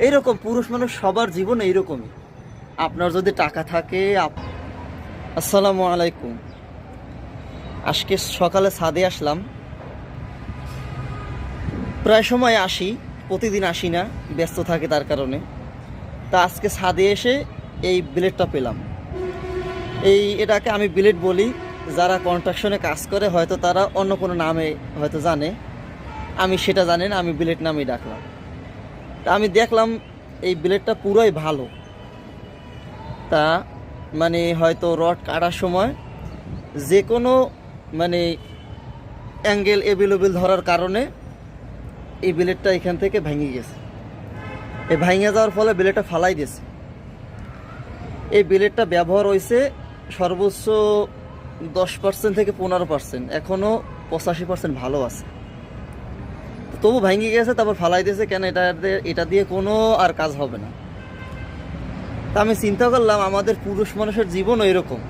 এইরকম পুরুষ মানুষ সবার জীবনে এইরকমই। আপনার যদি টাকা থাকে আসসালামু আলাইকুম। আজকে সকালে ছাদে আসলাম, প্রায় সময় আসি, প্রতিদিন আসি না, ব্যস্ত থাকে তার কারণে। তা আজকে ছাদে এসে এই ব্লেডটা পেলাম। এটাকে আমি ব্লেড বলি, যারা কনস্ট্রাকশনে কাজ করে হয়তো তারা অন্য কোনো নামে হয়তো জানে, আমি সেটা জানি না, আমি ব্লেড নামেই ডাকলাম। তা আমি দেখলাম এই ব্লেডটা পুরোই ভালো। তা মানে হয়তো রড কাটার সময় যে কোনো মানে অ্যাঙ্গেল অ্যাভেলেবেল ধরার কারণে এই ব্লেডটা এখান থেকে ভেঙে গেছে। এই ভেঙে যাওয়ার ফলে ব্লেডটা ফালাই দিয়েছে। এই ব্লেডটা ব্যবহার হয়েছে সর্বোচ্চ 10% থেকে 15%, এখনও 85% ভালো আছে। তবু ভেঙে গেছে, তারপর ফালাই দিয়েছে কেন, এটা দিয়ে কোনো আর কাজ হবে না। তা আমি চিন্তা করলাম আমাদের পুরুষ মানুষের জীবনও এরকম।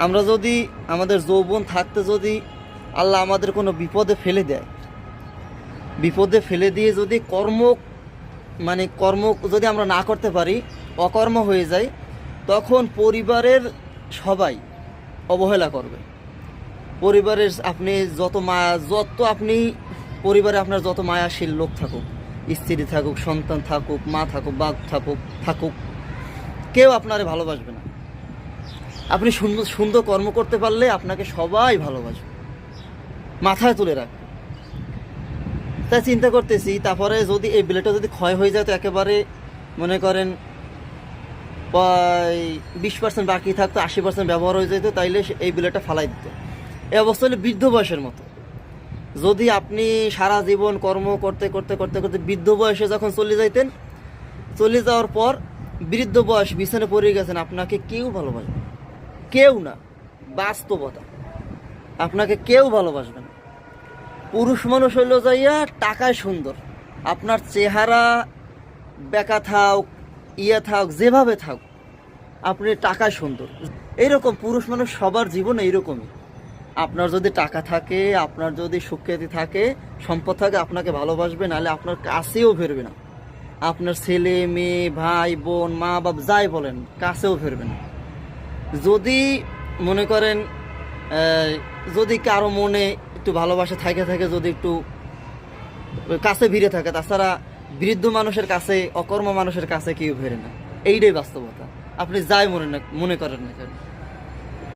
আমরা যদি আমাদের যৌবন থাকতে যদি আল্লাহ আমাদের কোনো বিপদে ফেলে দেয়, বিপদে ফেলে দিয়ে যদি কর্ম যদি আমরা না করতে পারি, অকর্ম হয়ে যায়, তখন পরিবারের সবাই অবহেলা করবে। পরিবারের পরিবারে আপনার যত মায়াশীল লোক থাকুক, স্ত্রী থাকুক, সন্তান থাকুক, মা থাকুক, বাপ থাকুক, কেউ আপনারে ভালোবাসবে না। আপনি সুন্দর কর্ম করতে পারলে আপনাকে সবাই ভালোবাসবে, মাথায় তুলে রাখবে। তাই চিন্তা করতেছি, তারপরে যদি এই ব্লেডটা যদি ক্ষয় হয়ে যায়, তো একেবারে মনে করেন 20% বাকি থাকতো, 80% ব্যবহার হয়ে যেত, তাইলে এই ব্লেডটা ফালাই দিত। এই অবস্থা হলে বৃদ্ধ বয়সের মতো। যদি আপনি সারা জীবন কর্ম করতে করতে করতে করতে বৃদ্ধ বয়সে যখন চলে যাওয়ার পর বৃদ্ধ বয়স বিছানে পড়ে গেছেন, আপনাকে কেউ ভালোবাসবে, কেউ না, বাস্তবতা, আপনাকে কেউ ভালোবাসবে না। পুরুষ মানুষ হইল যাইয়া টাকায় সুন্দর, আপনার চেহারা বেকা থাক, থাক, যেভাবে থাক, আপনি টাকায় সুন্দর। এইরকম পুরুষ মানুষ সবার জীবনে এইরকমই। আপনার যদি টাকা থাকে, আপনার যদি সুখ্যাতি থাকে, সম্পদ থাকে, আপনাকে ভালোবাসবে, নাহলে আপনার কাছেও ফিরবে না। আপনার ছেলে মেয়ে, ভাই বোন, মা বাপ যাই বলেন, কাছেও ফিরবে না। যদি মনে করেন যদি কারো মনে একটু ভালোবাসা থাকে, যদি একটু কাছে ভিড়ে থাকে, তাছাড়া বৃদ্ধ মানুষের কাছে, অকর্ম মানুষের কাছে কেউ ফেরে না। এইটাই বাস্তবতা, আপনি যাই মনে করেন না কেন।